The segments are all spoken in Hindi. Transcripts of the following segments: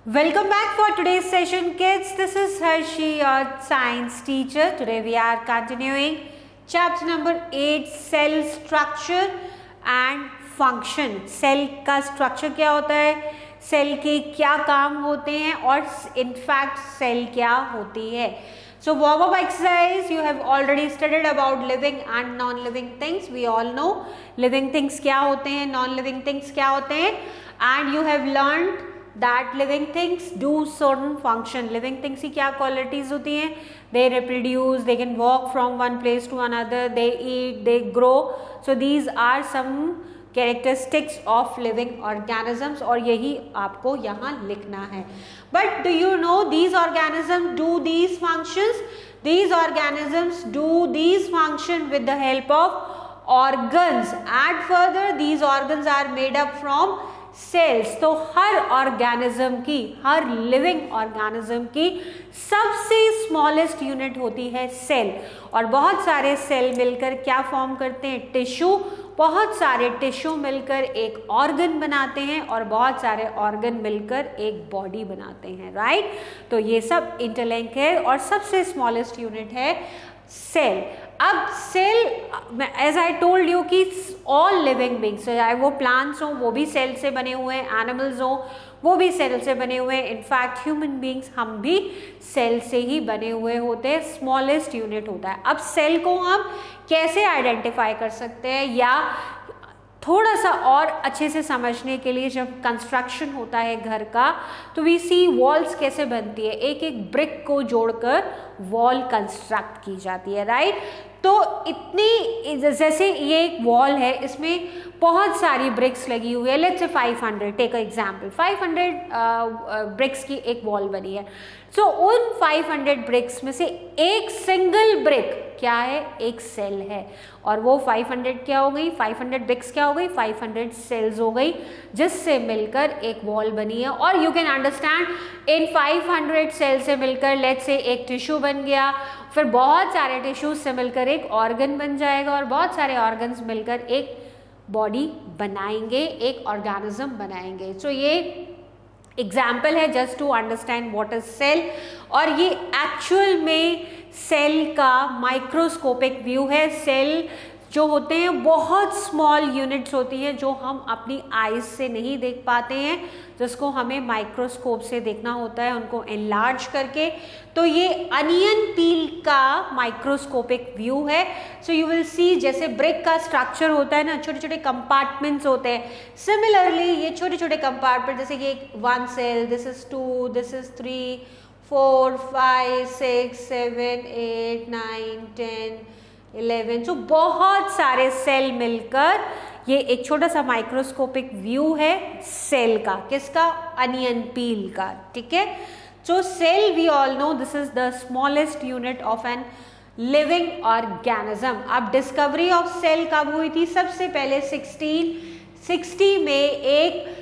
Welcome back for today's session, kids. This is Hershey, your science teacher. Today we are continuing chapter number 8, cell structure and function. Cell का structure क्या होता है, cell के क्या काम होते हैं और in fact cell क्या होती है. So warm-up exercise, you have already studied about living and non-living things. We all know living things क्या होते हैं, non-living things क्या होते हैं, and you have learned that living things do certain function. Living things की क्या qualities होती हैं? They reproduce, they can walk from one place to another, they eat, they grow. So these are some characteristics of living organisms और यही आपको यहाँ लिखना है. But do you know these organisms do these functions? These organisms do these function with the help of organs. And further, these organs are made up from cells. तो हर ऑर्गेनिज्म की, हर लिविंग ऑर्गेनिज्म की सबसे स्मॉलेस्ट यूनिट होती है सेल. और बहुत सारे सेल मिलकर क्या फॉर्म करते हैं? टिश्यू. बहुत सारे टिश्यू मिलकर एक ऑर्गन बनाते हैं और बहुत सारे ऑर्गन मिलकर एक बॉडी बनाते हैं. राइट. तो ये सब इंटरलिंक है और सबसे स्मॉलेस्ट यूनिट है सेल. अब cell, as I told you कि ऑल लिविंग बींग्स, चाहे वो प्लांट्स हो वो भी सेल से बने हुए हैं, एनिमल्स हो वो भी सेल से बने हुए हैं, इनफैक्ट ह्यूमन बींग्स हम भी सेल से ही बने हुए होते हैं. स्मॉलेस्ट यूनिट होता है. अब सेल को हम कैसे आइडेंटिफाई कर सकते हैं, या थोड़ा सा और अच्छे से समझने के लिए, जब कंस्ट्रक्शन होता है घर का तो वी सी वॉल्स कैसे बनती है. एक एक ब्रिक को जोड़कर वॉल कंस्ट्रक्ट की जाती है. राइट. तो इतनी, जैसे ये एक वॉल है, इसमें बहुत सारी ब्रिक्स लगी हुई है. Let's say 500, take a example, 500 BRICS की एक वॉल बनी है. सो उन 500 ब्रिक्स में से एक सिंगल ब्रिक क्या है? एक सेल है. और वो 500 क्या हो गई? 500 ब्रिक्स क्या हो गई? 500 सेल्स हो गई, जिससे मिलकर एक वॉल बनी है. और यू कैन अंडरस्टैंड, इन 500 सेल से मिलकर लेट्स से एक टिश्यू बन गया, फिर बहुत सारे टिश्यूज से मिलकर एक ऑर्गन बन जाएगा और बहुत सारे ऑर्गन्स मिलकर एक बॉडी बनाएंगे, एक ऑर्गेनिज्म बनाएंगे. सो ये एग्जाम्पल है just to understand what is cell. और ये एक्चुअल में सेल का माइक्रोस्कोपिक व्यू है. सेल जो होते हैं बहुत स्मॉल यूनिट्स होती हैं जो हम अपनी आईज से नहीं देख पाते हैं, जिसको हमें माइक्रोस्कोप से देखना होता है, उनको एनलार्ज करके. तो ये अनियन पील का माइक्रोस्कोपिक व्यू है. सो यू विल सी, जैसे ब्रिक का स्ट्रक्चर होता है ना, छोटे छोटे कंपार्टमेंट्स होते हैं. सिमिलरली ये छोटे छोटे कंपार्टमेंट, जैसे कि 1 cell, this is 2, this is 3, 4, 5, 6, 7, 8, 9, 10, 11. जो बहुत सारे सेल मिलकर ये एक छोटा सा माइक्रोस्कोपिक व्यू है सेल का. किसका? अनियन पील का. ठीक है. So cell, we all know this is the smallest unit of an living organism. अब डिस्कवरी ऑफ सेल कब हुई थी? सबसे पहले 1660 में एक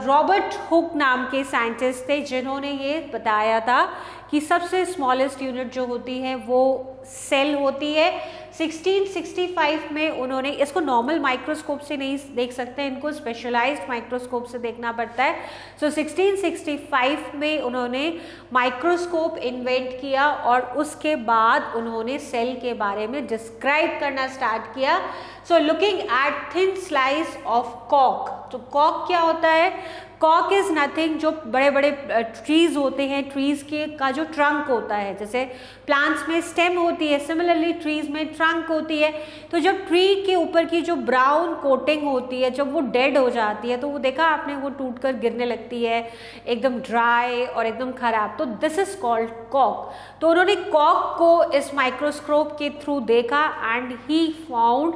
रॉबर्ट हुक नाम के साइंटिस्ट थे, जिन्होंने ये बताया था कि सबसे स्मॉलेस्ट यूनिट जो होती है वो सेल होती है. 1665 में उन्होंने, इसको नॉर्मल माइक्रोस्कोप से नहीं देख सकते, इनको स्पेशलाइज्ड माइक्रोस्कोप से देखना पड़ता है. सो 1665 में उन्होंने माइक्रोस्कोप इन्वेंट किया और उसके बाद उन्होंने सेल के बारे में डिस्क्राइब करना स्टार्ट किया. So looking at thin slice of कॉक. तो कॉक क्या होता है? कॉक इज नथिंग, जो बड़े बड़े ट्रीज होते हैं, ट्रीज के का जो ट्रंक होता है, जैसे प्लांट्स में स्टेम होती है, सिमिलरली ट्रीज में ट्रंक होती है. तो जब ट्री के ऊपर की जो ब्राउन कोटिंग होती है, जब वो डेड हो जाती है, तो वो देखा आपने, वो टूटकर गिरने लगती है, एकदम ड्राई और एकदम खराब. तो दिस इज कॉल्ड कॉक. तो उन्होंने कॉक को इस माइक्रोस्कोप के थ्रू देखा and he found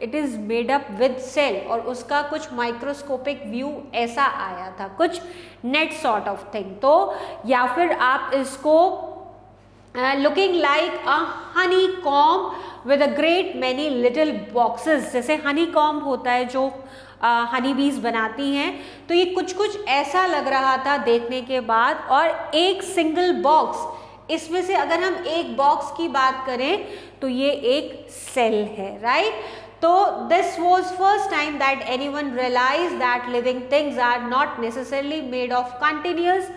it is made up with cell. और उसका कुछ माइक्रोस्कोपिक व्यू ऐसा आया था, कुछ नेट सॉर्ट ऑफ थिंग. तो या फिर आप इसको looking like a Honey comb with a great many little boxes, जैसे हनी कॉम्ब होता है जो हनी बीज बनाती हैं. तो ये कुछ कुछ ऐसा लग रहा था देखने के बाद. और एक सिंगल बॉक्स, इसमें से अगर हम एक बॉक्स की बात करें तो ये एक सेल है. राइट. तो this was first time that anyone realise that living things are not necessarily made of continuous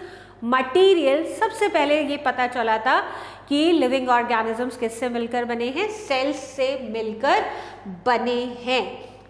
material. सबसे पहले ये पता चला था कि लिविंग ऑर्गेनिजम्स किससे मिलकर बने हैं, सेल्स से मिलकर बने हैं।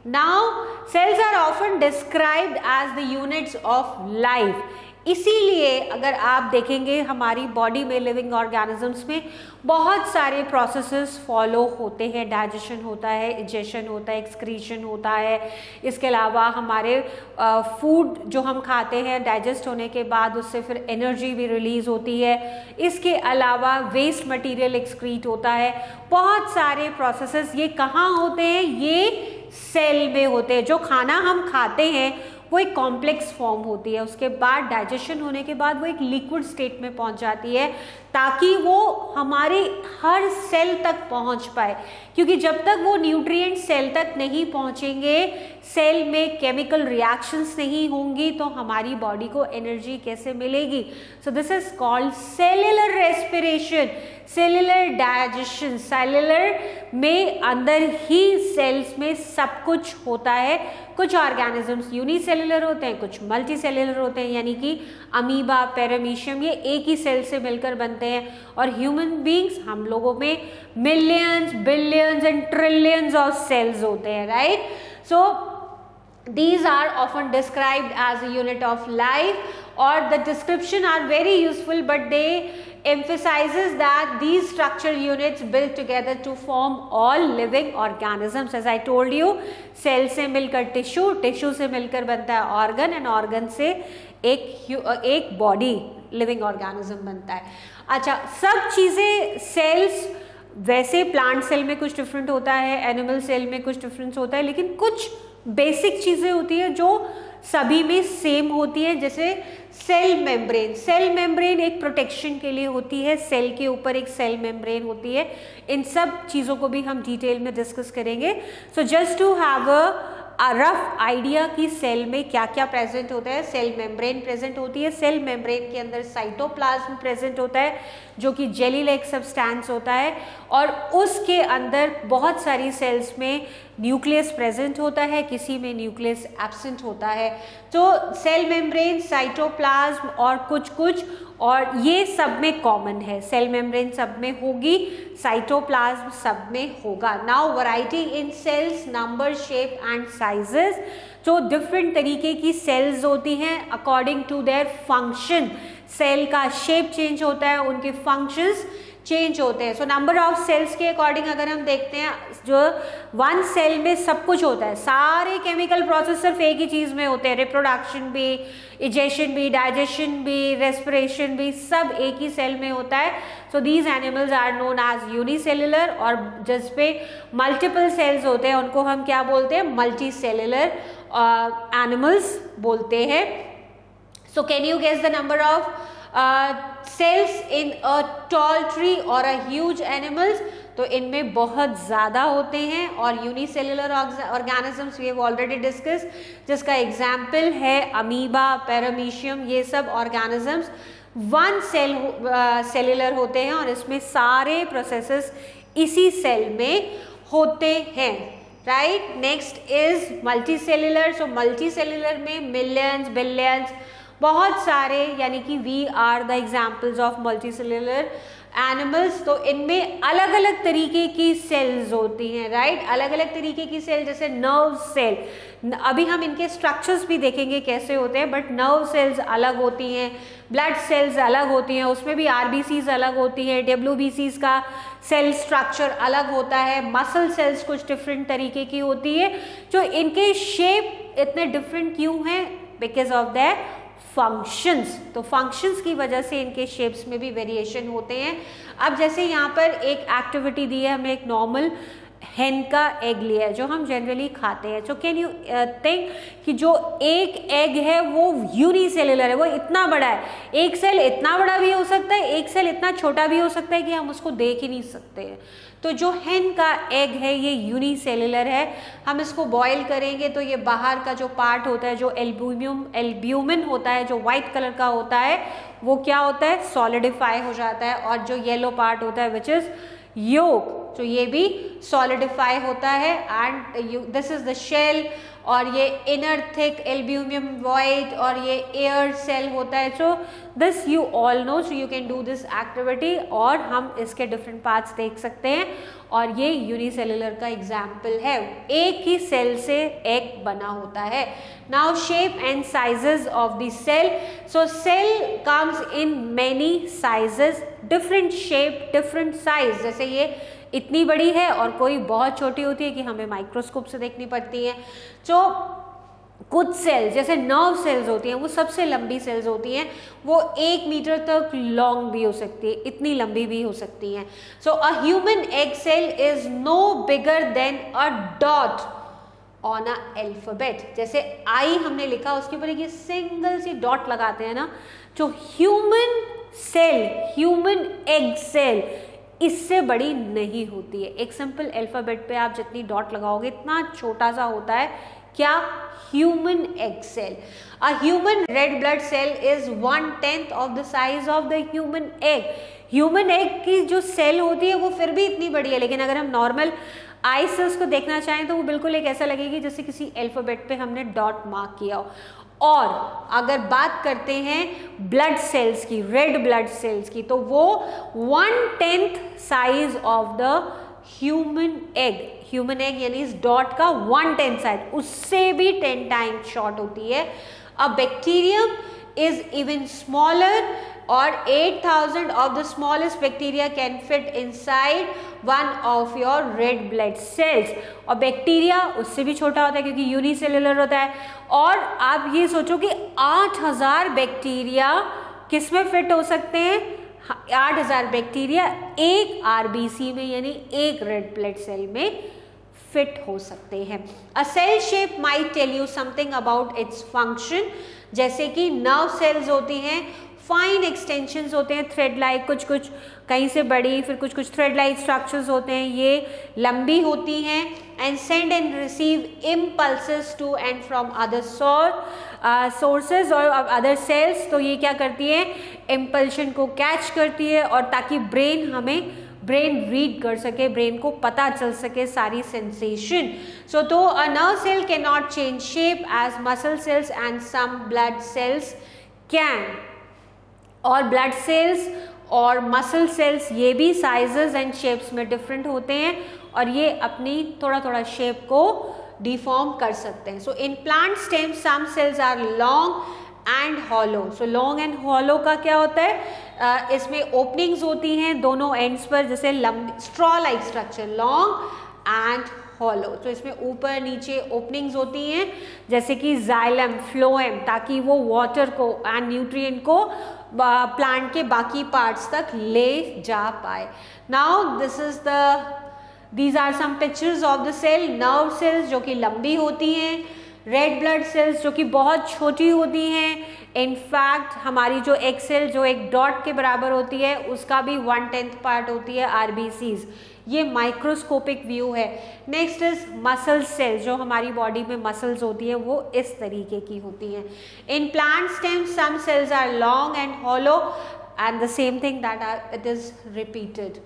Now cells are often described as the units of life. इसीलिए अगर आप देखेंगे हमारी बॉडी में, लिविंग ऑर्गेनिजम्स में बहुत सारे प्रोसेसेस फॉलो होते हैं। डाइजेशन होता है, इजेशन होता है, एक्सक्रीशन होता है। इसके अलावा हमारे फूड जो हम खाते हैं डाइजेस्ट होने के बाद उससे फिर एनर्जी भी रिलीज होती है। इसके अलावा वेस्ट मटेरियल एक्सक्रीट होता है। बहुत सारे प्रोसेसेस ये कहाँ होते हैं, ये सेल में होते हैं। जो खाना हम खाते हैं वो एक कॉम्प्लेक्स फॉर्म होती है, उसके बाद डाइजेशन होने के बाद वो एक लिक्विड स्टेट में पहुंच जाती है ताकि वो हमारे हर सेल तक पहुंच पाए, क्योंकि जब तक वो न्यूट्रिएंट सेल तक नहीं पहुंचेंगे, सेल में केमिकल रिएक्शंस नहीं होंगी, तो हमारी बॉडी को एनर्जी कैसे मिलेगी। So this is called cellular respiration, cellular digestion. Cellular में अंदर ही सेल्स में सब कुछ होता है। कुछ ऑर्गेनिजम्स यूनिसेल्युलर होते हैं, कुछ मल्टी सेल्युलर होते हैं, यानी कि अमीबा, पैरामीशियम, ये एक ही सेल से मिलकर बनते हैं। और ह्यूमन बींग्स, हम लोगों में millions, billions and trillions of cells होते हैं, right. So these are often described as a unit of life, or the description are very useful, but they emphasizes that these structural units build together to form all living organisms. As I told you, cell से मिलकर टिश्यू, टिश्यू से मिलकर बनता है ऑर्गन, एंड ऑर्गन से एक बॉडी, लिविंग ऑर्गेनिज्म बनता है। अच्छा, सब चीज़ें सेल्स, वैसे प्लांट सेल में कुछ डिफरेंट होता है, एनिमल सेल में कुछ डिफरेंस होता है, लेकिन कुछ बेसिक चीज़ें होती है जो सभी में सेम होती है। जैसे सेल मेम्ब्रेन, सेल मेम्ब्रेन एक प्रोटेक्शन के लिए होती है, सेल के ऊपर एक सेल मेम्ब्रेन होती है। इन सब चीज़ों को भी हम डिटेल में डिस्कस करेंगे। So just to have a rough idea कि सेल में क्या क्या प्रेजेंट होता है। सेल मेम्ब्रेन प्रेजेंट होती है, सेल मेम्ब्रेन के अंदर साइटोप्लाज्म प्रेजेंट होता है जो कि जेली लाइक सब्सटेंस होता है, और उसके अंदर बहुत सारी सेल्स में न्यूक्लियस प्रेजेंट होता है, किसी में न्यूक्लियस एब्सेंट होता है। तो सेल मेम्ब्रेन, साइटोप्लाज्म और कुछ और ये सब में कॉमन है। सेल मेम्ब्रेन सब में होगी, साइटोप्लाज्म सब में होगा। Now variety in cells, number, shape and sizes. तो डिफरेंट तरीके की सेल्स होती हैं according to their function. Cell का शेप चेंज होता है, उनके फंक्शंस चेंज होते हैं। सो नंबर ऑफ सेल्स के अकॉर्डिंग अगर हम देखते हैं, जो वन सेल में सब कुछ होता है, सारे केमिकल प्रोसेस सिर्फ एक ही चीज़ में होते हैं। रिप्रोडक्शन भी, इजेशन भी, डाइजेशन भी, रेस्पिरेशन भी, सब एक ही सेल में होता है। So these animals are known as unicellular, और जिस पे मल्टीपल सेल्स होते हैं उनको हम क्या बोलते हैं, मल्टी सेल्युलर एनिमल्स बोलते हैं। So can you guess the number of cells in a tall tree or a huge animals? तो इनमें बहुत ज़्यादा होते हैं। और unicellular organisms we have already discuss, जिसका एग्जाम्पल है अमीबा, पैरामीशियम, ये सब ऑर्गेनिजम्स वन सेल्युलर होते हैं और इसमें सारे प्रोसेसेस इसी सेल में होते हैं, right. Next is multicellular. So multicellular में मिलियंस, बिलियंस, बहुत सारे, यानी कि we are the examples of multicellular animals. तो इनमें अलग अलग तरीके की सेल्स होती हैं, राइट। अलग अलग तरीके की सेल, जैसे नर्व सेल, अभी हम इनके स्ट्रक्चर्स भी देखेंगे कैसे होते हैं, बट नर्व सेल्स अलग होती हैं, ब्लड सेल्स अलग होती हैं, उसमें भी आरबीसीज अलग होती है, डब्ल्यूबीसीज का सेल स्ट्रक्चर अलग होता है, मसल सेल्स कुछ डिफरेंट तरीके की होती है। जो इनके शेप इतने डिफरेंट क्यों हैं, बिकॉज ऑफ द फंक्शंस। तो फंक्शंस की वजह से इनके शेप्स में भी वेरिएशन होते हैं। अब जैसे यहाँ पर एक एक्टिविटी दी है, हमने एक नॉर्मल हेन का एग लिया है जो हम जनरली खाते हैं। सो कैन यू थिंक कि जो एक एग है वो यूनिसेल्युलर है, वो इतना बड़ा है। एक सेल इतना बड़ा भी हो सकता है, एक सेल इतना छोटा भी हो सकता है कि हम उसको देख ही नहीं सकते हैं। तो जो हेन का एग है ये यूनिसेल्युलर है। हम इसको बॉईल करेंगे तो ये बाहर का जो पार्ट होता है, जो एल्ब्यूमिन होता है, जो वाइट कलर का होता है, वो क्या होता है, सॉलिडिफाई हो जाता है, और जो येलो पार्ट होता है विच इज योक, तो ये भी सॉलिडिफाई होता है and this is the shell, और ये इनर थिक एल्ब्यूमियम वॉइड और ये एयर सेल होता है. So this you all know, so you can do this activity और हम इसके डिफरेंट पार्ट्स देख सकते हैं. और ये यूनिसेलुलर का एग्जाम्पल है, एक ही सेल से एग बना होता है. Now shape and sizes of the cell. So cell comes in many sizes, different shape different size. जैसे ये इतनी बड़ी है और कोई बहुत छोटी होती है कि हमें माइक्रोस्कोप से देखनी पड़ती है. तो कुछ सेल्स जैसे नर्व सेल्स होती हैं वो सबसे लंबी सेल्स होती हैं, वो 1 मीटर तक लॉन्ग भी हो सकती है, इतनी लंबी भी हो सकती हैं. So a human egg cell is no bigger than a dot on a alphabet. जैसे आई हमने लिखा उसके ऊपर एक सिंगल सी डॉट लगाते हैं ना, जो human cell, human egg cell इससे बड़ी नहीं होती है. एक सिंपल अल्फाबेट पे आप जितनी डॉट लगाओगे इतना छोटा सा होता है. क्या? Human egg cell. A human red blood cell is 1/10 of the size of the human egg. Human egg की जो सेल होती है वो फिर भी इतनी बड़ी है, लेकिन अगर हम नॉर्मल आई से उसको देखना चाहें तो वो बिल्कुल एक ऐसा लगेगी जैसे किसी अल्फाबेट पे हमने डॉट मार्क किया हो. और अगर बात करते हैं ब्लड सेल्स की, रेड ब्लड सेल्स की, तो वो 1/10 size of the human egg. Human egg यानी इस डॉट का 1/10 साइज, उससे भी 10 टाइम्स शॉर्ट होती है. अ बैक्टीरियम इज इवन स्मॉलर और 8000 of the smallest bacteria can fit inside one of your red blood cells. और बैक्टीरिया उससे भी छोटा होता है क्योंकि यूनिसेलुलर होता है. और आप ये सोचो कि 8000 बैक्टीरिया किस में फिट हो सकते हैं? 8000 बैक्टीरिया एक आरबीसी में यानी एक रेड ब्लड सेल में फिट हो सकते हैं. A cell shape might tell you something about its function. जैसे कि नर्व सेल्स होती हैं, फाइन एक्सटेंशंस होते हैं थ्रेड लाइक, कुछ कुछ कहीं से बड़ी, फिर कुछ कुछ थ्रेड लाइक स्ट्रक्चर्स होते हैं, ये लंबी होती हैं. And send and receive impulses to and from other sources और अदर सेल्स. तो ये क्या करती है? इम्पल्शन को कैच करती है और ताकि ब्रेन रीड कर सके, ब्रेन को पता चल सके सारी सेंसेशन. सो तो a nerve cell can not change shape as muscle cells and some blood cells can. और ब्लड सेल्स और मसल सेल्स ये भी साइजेस एंड शेप्स में डिफरेंट होते हैं और ये अपनी थोड़ा थोड़ा शेप को डिफॉर्म कर सकते हैं. So in plant stem some cells are long and hollow. So long and hollow का क्या होता है? इसमें ओपनिंग्स होती हैं दोनों एंड्स पर, जैसे लंबी straw like structure, long and hollow. तो इसमें ऊपर नीचे ओपनिंग्स होती हैं जैसे कि जाइलम, फ्लोएम, ताकि वो वाटर को एंड न्यूट्रिएंट को प्लांट के बाकी पार्ट्स तक ले जा पाए. Now these are some pictures of the cell. Nerve cells जो कि लंबी होती हैं, रेड ब्लड सेल्स जो कि बहुत छोटी होती हैं. इनफैक्ट हमारी जो एक सेल जो एक डॉट के बराबर होती है उसका भी 1/10 पार्ट होती है आरबीसीज. ये माइक्रोस्कोपिक व्यू है. नेक्स्ट इज मसल सेल, जो हमारी बॉडी में मसल्स होती है वो इस तरीके की होती हैं. In plant stem some cells are long and hollow and the same thing that it is repeated.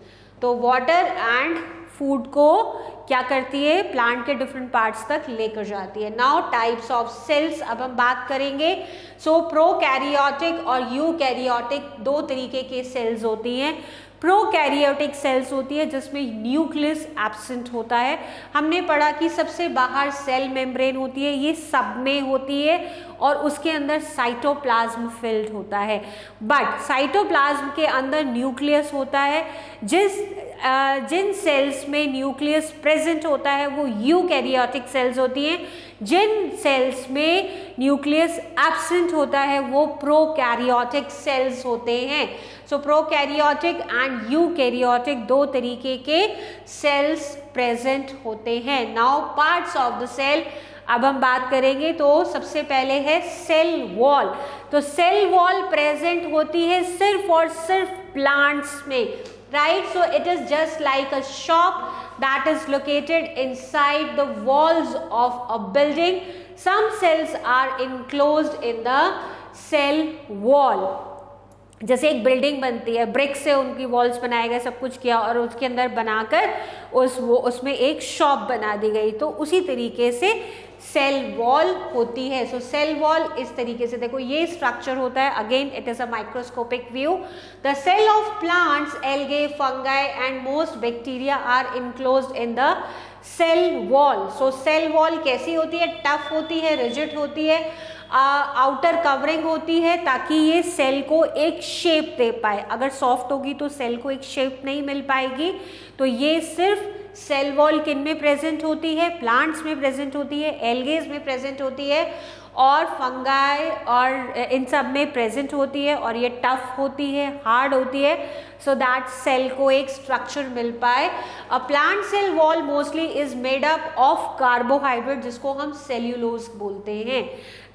तो वाटर एंड फूड को क्या करती है? प्लांट के डिफरेंट पार्ट्स तक लेकर जाती है. नाउ टाइप्स ऑफ सेल्स अब हम बात करेंगे. सो प्रोकैरियोटिक और यूकैरियोटिक दो तरीके के सेल्स होती हैं. प्रोकैरियोटिक सेल्स होती है जिसमें न्यूक्लियस एब्सेंट होता है. हमने पढ़ा कि सबसे बाहर सेल मेम्ब्रेन होती है, ये सब में होती है और उसके अंदर साइटोप्लाज्म फिल्ड होता है. बट साइटोप्लाज्म के अंदर न्यूक्लियस होता है. जिन सेल्स में न्यूक्लियस प्रेजेंट होता है वो यूकैरियोटिक सेल्स होती हैं. जिन सेल्स में न्यूक्लियस एब्सेंट होता है वो प्रोकैरियोटिक सेल्स होते हैं. सो प्रोकैरियोटिक एंड यूकैरियोटिक दो तरीके के सेल्स प्रेजेंट होते हैं. Now parts of the cell अब हम बात करेंगे. तो सबसे पहले है सेल वॉल. तो सेल वॉल प्रेजेंट होती है सिर्फ और सिर्फ प्लांट्स में, right? So it is just like a shop that is located inside the walls of a building. Some cells are enclosed in the cell wall. जैसे एक बिल्डिंग बनती है, ब्रिक से उनकी वॉल्स बनाए गए, सब कुछ किया और उसके अंदर बनाकर उसमें एक शॉप बना दी गई, तो उसी तरीके से सेल वॉल होती है। सो सेल वॉल इस तरीके से, देखो ये स्ट्रक्चर होता है। Again it is a microscopic view. The cell of plants, algae, fungi and most bacteria are enclosed in the cell wall. So cell wall कैसी होती है? टफ होती है, रिजिड होती है, आउटर कवरिंग होती है, ताकि ये सेल को एक शेप दे पाए। अगर सॉफ्ट होगी तो सेल को एक शेप नहीं मिल पाएगी। तो ये सिर्फ सेल वॉल किन में प्रेजेंट होती है? प्लांट्स में प्रेजेंट होती है, एल्गेज में प्रेजेंट होती है और फंगाई और इन सब में प्रेजेंट होती है, और ये टफ होती है, हार्ड होती है, सो दैट सेल को एक स्ट्रक्चर मिल पाए। A plant cell wall mostly is made up of carbohydrate, जिसको हम सेल्यूलोज बोलते हैं,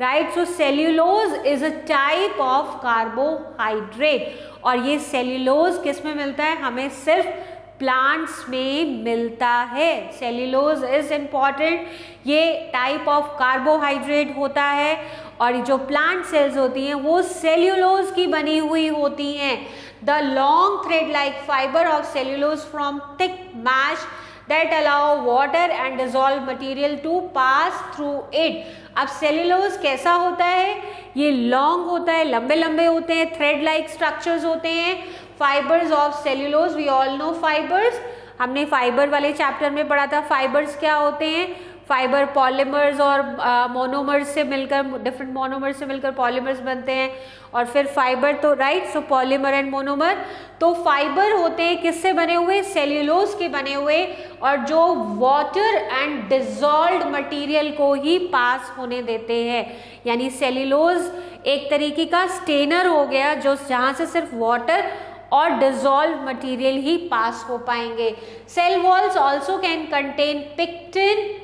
right. So cellulose is a type of carbohydrate, और ये सेल्यूलोज किस में मिलता है? हमें सिर्फ प्लांट्स में मिलता है। सेल्यूलोज इज इंपॉर्टेंट, ये टाइप ऑफ कार्बोहाइड्रेट होता है, और जो प्लांट सेल्स होती हैं वो सेल्यूलोज की बनी हुई होती हैं। The long thread like fibre of cellulose from thick mesh that allow water and dissolved material to pass through it। अब सेल्यूलोज कैसा होता है? ये लॉन्ग होता है, लंबे लंबे होते हैं, थ्रेड लाइक स्ट्रक्चर्स होते हैं। Fibres of cellulose, we all know fibres, हमने फाइबर वाले चैप्टर में पढ़ा था। फाइबर्स क्या होते हैं? फाइबर पॉलीमर्स और मोनोमर्स से मिलकर, डिफरेंट मोनोमर्स से मिलकर पॉलीमर्स बनते हैं, और फिर फाइबर, तो right, so polymer and monomer. तो फाइबर होते हैं किससे बने हुए? सेल्यूलोज के बने हुए, और जो वाटर एंड डिजॉल्व्ड मटेरियल को ही पास होने देते हैं। यानी सेल्यूलोज एक तरीके का स्टेनर हो गया, जो जहाँ से सिर्फ वाटर और डिजॉल्व मटेरियल ही पास हो पाएंगे। Cell walls also can contain pectin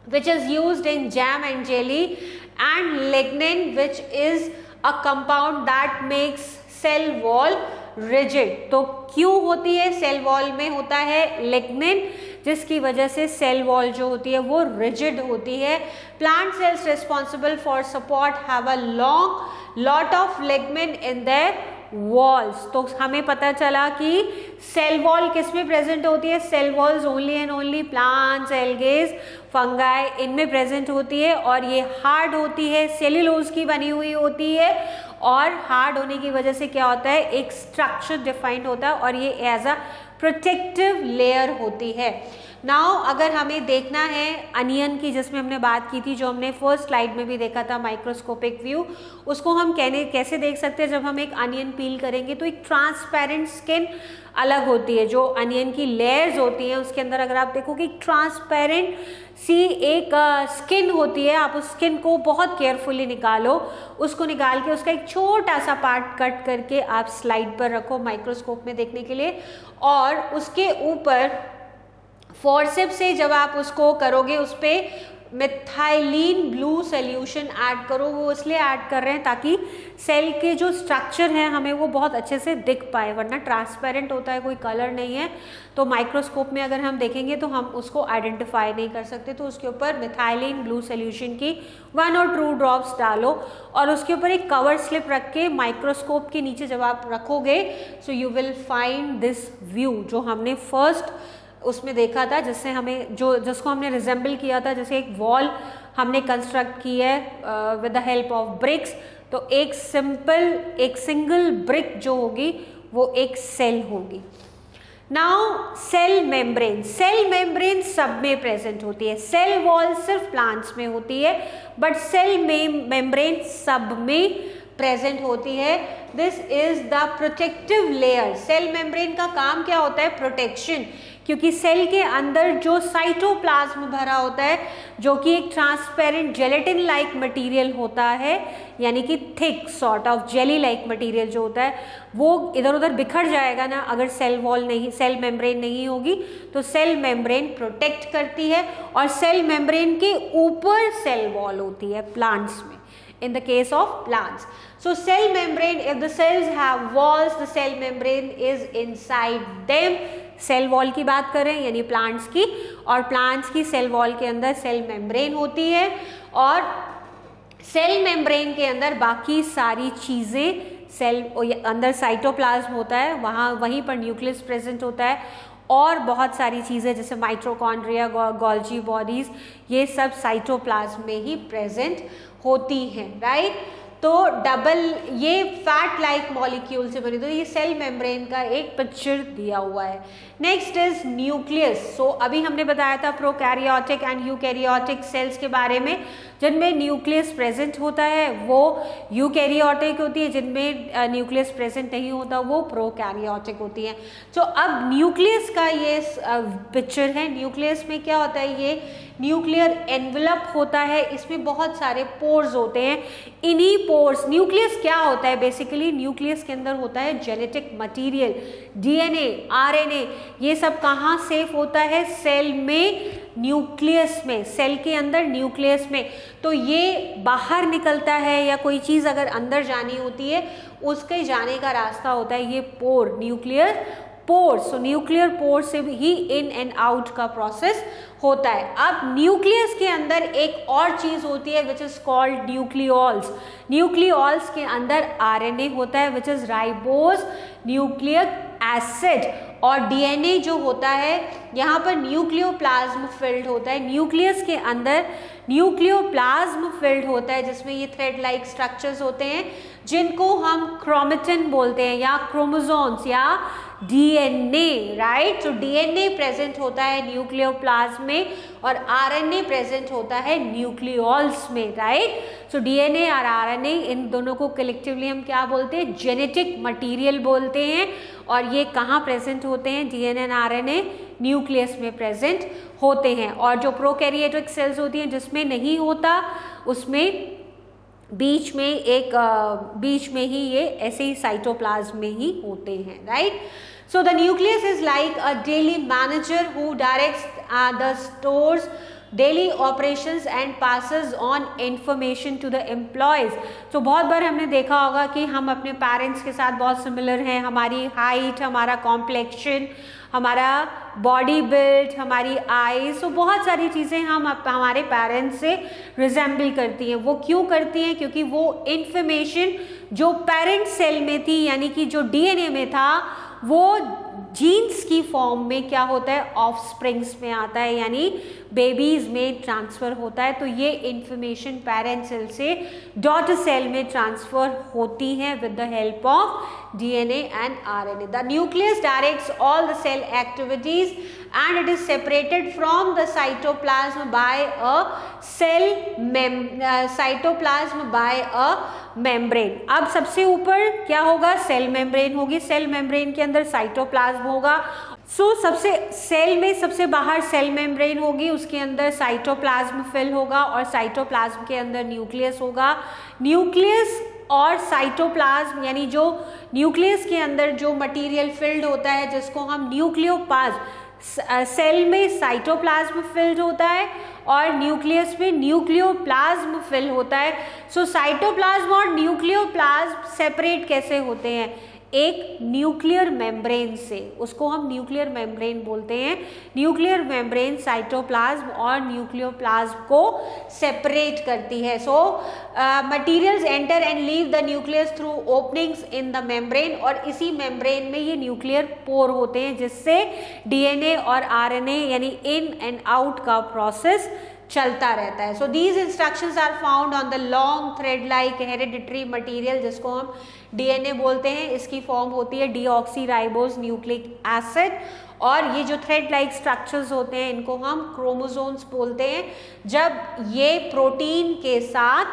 which is used in jam and jelly, and lignin which is a compound that makes cell wall rigid। तो क्यों होती है? सेल वॉल में होता है लिग्निन, जिसकी वजह से सेल वॉल जो होती है वो रिजिड होती है। Plant cells responsible for support have a long lot of lignin in their walls. तो हमें पता चला कि सेल वॉल किस में प्रेजेंट होती है? Cell walls only and only plants, algae, fungi, इनमें प्रेजेंट होती है, और ये हार्ड होती है, सेल्यूलोज की बनी हुई होती है, और हार्ड होने की वजह से क्या होता है? एक स्ट्रक्चर डिफाइंड होता है, और ये एज अ प्रोटेक्टिव लेयर होती है। नाउ अगर हमें देखना है अनियन की, जिसमें हमने बात की थी, जो हमने फर्स्ट स्लाइड में भी देखा था, माइक्रोस्कोपिक व्यू, उसको हम कैसे देख सकते हैं? जब हम एक अनियन पील करेंगे तो एक ट्रांसपेरेंट स्किन अलग होती है, जो अनियन की लेयर्स होती हैं उसके अंदर अगर आप देखोगे एक ट्रांसपेरेंट सी एक स्किन होती है। आप उस स्किन को बहुत केयरफुली निकालो, उसको निकाल के उसका एक छोटा सा पार्ट कट करके आप स्लाइड पर रखो माइक्रोस्कोप में देखने के लिए, और उसके ऊपर फोर्सेप से जब आप उसको करोगे उस पर मिथाइलिन ब्लू सोल्यूशन ऐड करो। वो इसलिए ऐड कर रहे हैं ताकि सेल के जो स्ट्रक्चर हैं हमें वो बहुत अच्छे से दिख पाए, वरना ट्रांसपेरेंट होता है, कोई कलर नहीं है, तो माइक्रोस्कोप में अगर हम देखेंगे तो हम उसको आइडेंटिफाई नहीं कर सकते। तो उसके ऊपर मिथाइलिन ब्लू सोल्यूशन की 1 और 2 ड्रॉप्स डालो, और उसके ऊपर एक कवर स्लिप रख के माइक्रोस्कोप के नीचे जब आप रखोगे, so you will find this view जो हमने फर्स्ट उसमें देखा था, जिससे हमें जिसको हमने रिजेंबल किया था, जैसे एक वॉल हमने कंस्ट्रक्ट की है with the help of BRICS. तो एक सिंगल ब्रिक जो होगी वो एक सेल होगी। नाउ सेल मेम्ब्रेन सब में प्रेजेंट होती है। सेल वॉल सिर्फ प्लांट्स में होती है, बट सेल मेम्ब्रेन सब में प्रेजेंट होती है। This is the protective layer. Cell membrane का काम क्या होता है? प्रोटेक्शन, क्योंकि सेल के अंदर जो साइटोप्लाज्म भरा होता है, जो कि एक ट्रांसपेरेंट जेलेटिन लाइक मटेरियल होता है, यानी कि thick sort of jelly like material जो होता है, वो इधर उधर बिखर जाएगा ना अगर सेल मेम्ब्रेन नहीं होगी। तो सेल मेम्ब्रेन प्रोटेक्ट करती है, और सेल मेम्ब्रेन के ऊपर सेल वॉल होती है प्लांट्स में, in the case of plants. So cell membrane, if the cells have walls, the cell membrane is inside them. Cell wall की बात करें यानी प्लांट्स की, और प्लांट्स की सेल वॉल के अंदर सेल मेम्ब्रेन होती है, और सेल मेम्ब्रेन के अंदर बाकी सारी चीजें सेल अंदर साइटोप्लाज्म होता है, वहीं पर न्यूक्लियस प्रेजेंट होता है, और बहुत सारी चीज़ें जैसे माइटोकॉन्ड्रिया, गोल्जी बॉडीज, ये सब साइटोप्लाज्म में ही प्रेजेंट होती हैं, राइट। तो डबल ये फैट लाइक मॉलिक्यूल से बनी, तो ये सेल मेम्ब्रेन का एक पिक्चर दिया हुआ है। Next is nucleus. सो अभी हमने बताया था प्रोकैरियोटिक एंड यूकैरियोटिक सेल्स के बारे में, जिनमें न्यूक्लियस प्रेजेंट होता है वो यूकैरियोटिक होती है, जिनमें न्यूक्लियस प्रेजेंट नहीं होता वो प्रोकैरियोटिक होती है। तो अब न्यूक्लियस का ये पिक्चर है। न्यूक्लियस में क्या होता है, ये न्यूक्लियर एनवेलप होता है, इसमें बहुत सारे पोर्स होते हैं। इन्हीं पोर्स, न्यूक्लियस क्या होता है बेसिकली, न्यूक्लियस के अंदर होता है जेनेटिक मटेरियल, डीएनए, आरएनए, ये सब कहाँ सेफ होता है, सेल में, न्यूक्लियस में, सेल के अंदर न्यूक्लियस में। तो ये बाहर निकलता है या कोई चीज़ अगर अंदर जानी होती है, उसके जाने का रास्ता होता है ये पोर, न्यूक्लियर पोर। सो न्यूक्लियर पोर से ही इन एंड आउट का प्रोसेस होता है। अब न्यूक्लियस के अंदर एक और चीज होती है विच इज कॉल्ड न्यूक्लियोल्स। न्यूक्लियोल्स के अंदर आरएनए होता है which is ribose nucleic acid, और डीएनए जो होता है यहाँ पर न्यूक्लियोप्लाज्म फिल्ड होता है। न्यूक्लियस के अंदर न्यूक्लियोप्लाज्म फिल्ड होता है, जिसमें ये थ्रेड लाइक स्ट्रक्चर्स होते हैं जिनको हम क्रोमेटिन बोलते हैं, या क्रोमोसोम्स, या डीएनए, राइट। तो डीएनए प्रेजेंट होता है न्यूक्लियोप्लाज्म में और आरएनए प्रेजेंट होता है न्यूक्लियोल्स में, राइट। सो डीएनए और आरएनए, इन दोनों को कलेक्टिवली हम क्या बोलते हैं, जेनेटिक मटेरियल बोलते हैं। और ये कहाँ प्रेजेंट होते हैं, डीएनए और आरएनए न्यूक्लियस में प्रेजेंट होते हैं। और जो प्रोकैरियोटिक सेल्स होती हैं जिसमें नहीं होता, उसमें बीच में ही ये ऐसे ही साइटोप्लाज्म में ही होते हैं, right. So the nucleus is like a daily manager who directs the stores daily operations and passes on information to the employees. तो बहुत बार हमने देखा होगा कि हम अपने पेरेंट्स के साथ बहुत सिमिलर हैं, हमारी हाइट, हमारा कॉम्प्लेक्शन, हमारा बॉडी बिल्ड, हमारी आईज, तो बहुत सारी चीज़ें हम हमारे पेरेंट्स से रिजेंबल करती हैं। वो क्यों करती हैं, क्योंकि वो इंफॉर्मेशन जो पेरेंट सेल में थी, यानी कि जो डीएनए में था, वो जीन्स की फॉर्म में क्या होता है, ऑफस्प्रिंग्स में आता है, यानी बेबीज में ट्रांसफर होता है। तो ये इंफॉर्मेशन पेरेंट सेल से डॉटर सेल में ट्रांसफर होती है with the help of DNA and RNA. The nucleus directs all the cell activities and it is separated from the cytoplasm by a membrane. अब सबसे ऊपर क्या होगा, सेल मेम्ब्रेन होगी, सेल मेम्ब्रेन के अंदर साइटोप्लाज्म होगा। सबसे सेल में सबसे बाहर सेल मेम्ब्रेन होगी, उसके अंदर साइटोप्लाज्म फिल होगा, और साइटोप्लाज्म के अंदर न्यूक्लियस होगा। न्यूक्लियस और साइटोप्लाज्म, यानी जो न्यूक्लियस के अंदर जो मटेरियल फिल्ड होता है, जिसको हम न्यूक्लियोप्लाज्म, सेल में साइटोप्लाज्म फिल्ड होता है और न्यूक्लियस में न्यूक्लियोप्लाज्म फिल होता है। साइटोप्लाज्म और न्यूक्लियोप्लाज्म सेपरेट कैसे होते हैं, एक न्यूक्लियर मेम्ब्रेन से, उसको हम न्यूक्लियर मेम्ब्रेन बोलते हैं। न्यूक्लियर मेम्ब्रेन साइटोप्लाज्म और न्यूक्लियोप्लाज्म को सेपरेट करती है। Materials enter and leave the nucleus through openings in the membrane, और इसी मेम्ब्रेन में ये न्यूक्लियर पोर होते हैं, जिससे डीएनए और आरएनए यानी इन एंड आउट का प्रोसेस चलता रहता है। So these instructions are found on the long thread like hereditary material, जिसको हम डीएनए बोलते हैं। इसकी फॉर्म होती है डीऑक्सीराइबोज न्यूक्लिक एसिड, और ये जो थ्रेड लाइक स्ट्रक्चर्स होते हैं इनको हम क्रोमोसोम्स बोलते हैं, जब ये प्रोटीन के साथ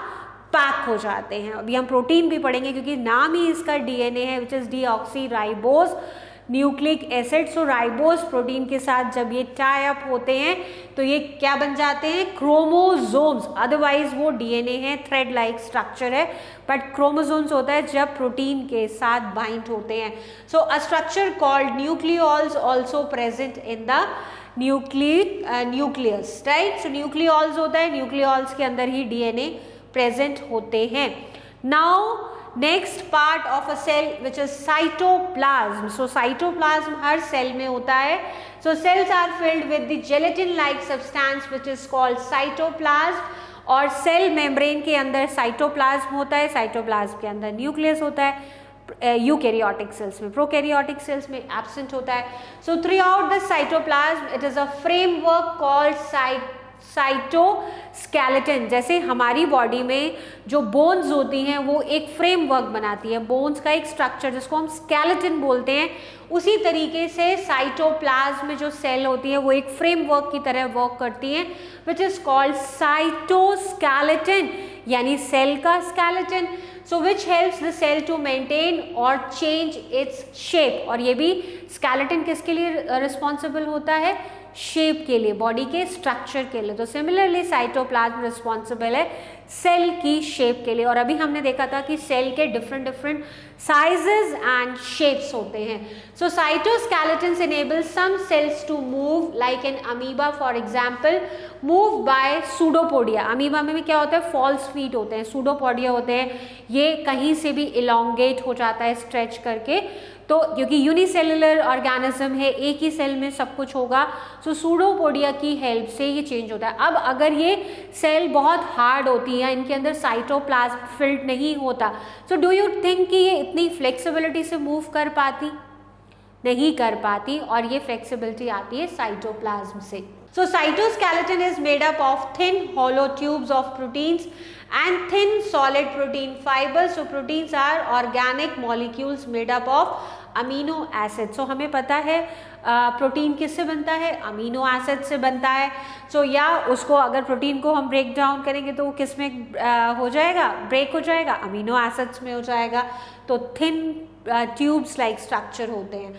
पैक हो जाते हैं। अभी हम प्रोटीन भी पढ़ेंगे क्योंकि नाम ही इसका डीएनए है, which is deoxyribose nucleic acid. Ribose protein के साथ जब ये टाई अप होते हैं तो ये क्या बन जाते हैं, क्रोमोसोम्स। अदरवाइज वो डीएनए है, थ्रेड लाइक स्ट्रक्चर है, बट क्रोमोसोम्स होता है जब प्रोटीन के साथ बाइंड होते हैं। A structure called nucleolus also present in the nucleus, right. Nucleolus होता है, न्यूक्लियोल्स के अंदर ही डीएनए प्रेजेंट होते हैं। Now next part of a cell which is cytoplasm. Cytoplasm हर सेल में होता है। Cells are filled with the gelatin like substance which is called cytoplasm, और सेल मेम्ब्रेन के अंदर साइटोप्लाज्म होता है, साइटोप्लाज्म के अंदर न्यूक्लियस होता है। यूकैरियोटिक सेल्स में, प्रोकैरियोटिक सेल्स में एब्सेंट होता है. So through out the cytoplasm it is a framework called cytoskeleton. जैसे हमारी बॉडी में जो बोन्स होती हैं वो एक फ्रेमवर्क बनाती है, बोन्स का एक स्ट्रक्चर जिसको हम स्केलेटन बोलते हैं. उसी तरीके से साइटोप्लाज्म में जो सेल होती है वो एक फ्रेमवर्क की तरह वर्क करती हैं, विच इज कॉल्ड साइटोस्केलेटन, यानी सेल का skeleton. So which helps the cell to maintain और चेंज इट्स शेप. और ये भी स्केलेटन किसके लिए रिस्पॉन्सिबल होता है? शेप के लिए, बॉडी के स्ट्रक्चर के लिए. तो सिमिलरली साइटोप्लाज्म रिस्पॉन्सिबल है सेल की शेप के लिए. और अभी हमने देखा था कि सेल के different different sizes and shapes होते हैं. So cytoskeletons enable some cells to move like an amoeba for example move by pseudopodia. Amoeba में भी क्या होता है? फॉल्स फीट होते हैं, सूडोपोडिया होते हैं. ये कहीं से भी इलोंगेट हो जाता है स्ट्रेच करके. तो क्योंकि यूनिसेलुलर ऑर्गेनिज्म है, एक ही सेल में सब कुछ होगा, सो सूडोपोडिया की हेल्प से ये चेंज होता है. अब अगर ये सेल बहुत हार्ड होती है, इनके अंदर साइटोप्लाज्म फिल्ड नहीं होता, सो डू यू थिंक कि ये इतनी फ्लेक्सिबिलिटी से मूव कर पाती? नहीं कर पाती. और ये फ्लेक्सिबिलिटी आती है साइटोप्लाज्म से. So cytoskeleton is made up of thin hollow tubes of proteins and thin solid protein fibers. So proteins are organic molecules made up of amino acid. So हमें पता है प्रोटीन किससे बनता है? अमीनो एसिड से बनता है. सो या उसको अगर प्रोटीन को हम ब्रेक डाउन करेंगे तो वो किस में हो जाएगा? ब्रेक हो जाएगा, अमीनो एसिड्स में हो जाएगा. तो थिन ट्यूब्स लाइक स्ट्रक्चर होते हैं.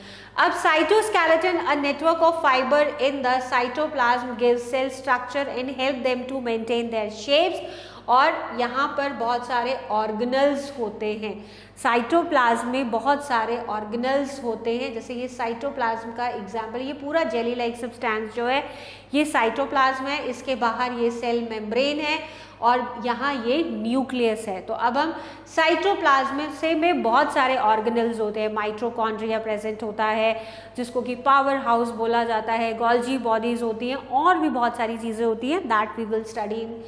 अब cytoskeleton a network of fibre in the cytoplasm gives cell structure and help them to maintain their shapes. और यहाँ पर बहुत सारे ऑर्गेनल्स होते हैं. साइटोप्लाज्म में बहुत सारे ऑर्गेनल्स होते हैं. जैसे ये साइटोप्लाज्म का एग्जाम्पल, ये पूरा जेली लाइक सब्सटेंस जो है ये साइटोप्लाज्म है. इसके बाहर ये सेल मेम्ब्रेन है और यहाँ ये न्यूक्लियस है. तो अब हम साइटोप्लाज्म से में बहुत सारे ऑर्गेनल्स होते हैं. माइटोकॉन्ड्रिया प्रेजेंट होता है जिसको कि पावर हाउस बोला जाता है. गोल्जी बॉडीज होती हैं और भी बहुत सारी चीज़ें होती हैं. That we will study in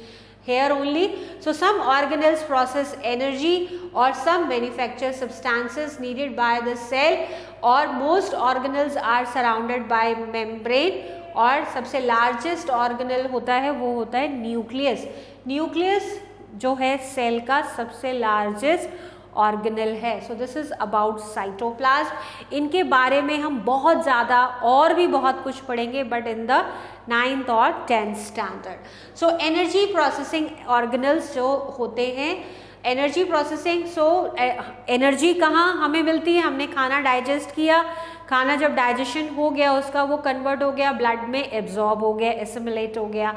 here only. So some organelles process energy or some manufacture substances needed by the cell, or most organelles are surrounded by membrane. और सबसे लार्जेस्ट ऑर्गेनल होता है वो होता है न्यूक्लियस. न्यूक्लियस जो है सेल का सबसे लार्जेस्ट ऑर्गेनल है. So this is about cytoplasm. इनके बारे में हम बहुत ज़्यादा और भी बहुत कुछ पढ़ेंगे बट इन द 9th और 10th standard. So energy processing organelles जो होते हैं, एनर्जी प्रोसेसिंग. सो एनर्जी कहाँ हमें मिलती है? हमने खाना डाइजेस्ट किया, खाना जब डाइजेशन हो गया उसका वो कन्वर्ट हो गया, ब्लड में एब्जॉर्ब हो गया, एसिमिलेट हो गया.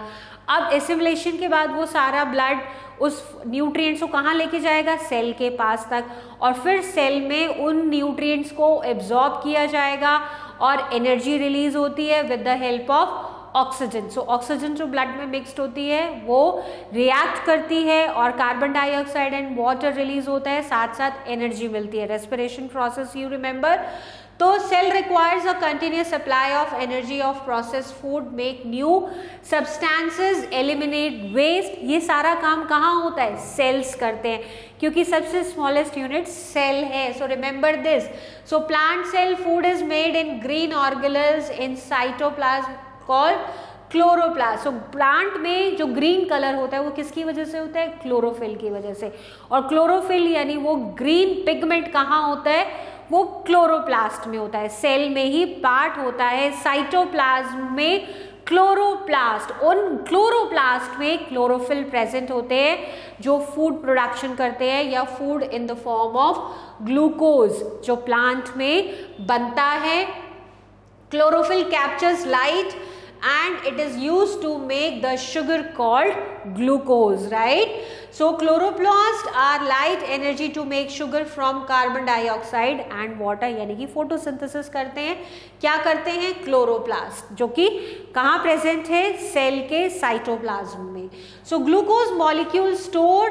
अब एसिमिलेशन के बाद वो सारा ब्लड उस न्यूट्रिएंट्स को कहाँ लेके जाएगा? सेल के पास तक. और फिर सेल में उन न्यूट्रिएंट्स को एब्जॉर्ब किया जाएगा और एनर्जी रिलीज होती है with the help of oxygen. So oxygen जो ब्लड में मिक्सड होती है वो रिएक्ट करती है और carbon dioxide and water release होता है, साथ साथ एनर्जी मिलती है. Respiration process you remember. तो cell requires a continuous supply of energy of process food, make new substances, eliminate waste. ये सारा काम कहाँ होता है? सेल्स करते हैं क्योंकि सबसे स्मॉलेस्ट यूनिट सेल है. So remember this. So plant cell food is made in green organelles in cytoplasm called chloroplast. So plant में जो ग्रीन कलर होता है वो किसकी वजह से होता है? क्लोरोफिल की वजह से. और क्लोरोफिल यानी वो ग्रीन पिगमेंट कहाँ होता है? वो क्लोरोप्लास्ट में होता है, सेल में ही पार्ट होता है. साइटोप्लाज्म में क्लोरोप्लास्ट, उन क्लोरोप्लास्ट में क्लोरोफिल प्रेजेंट होते हैं जो फूड प्रोडक्शन करते हैं या food in the form of glucose जो प्लांट में बनता है. Chlorophyll captures light and it is used to make the sugar called glucose, right? So chloroplasts are light energy to make sugar from carbon dioxide and water, यानी कि photosynthesis करते हैं. क्या करते हैं? क्लोरोप्लास्ट, जो कि कहाँ प्रेजेंट है? सेल के साइटोप्लाज्म में. So glucose molecule store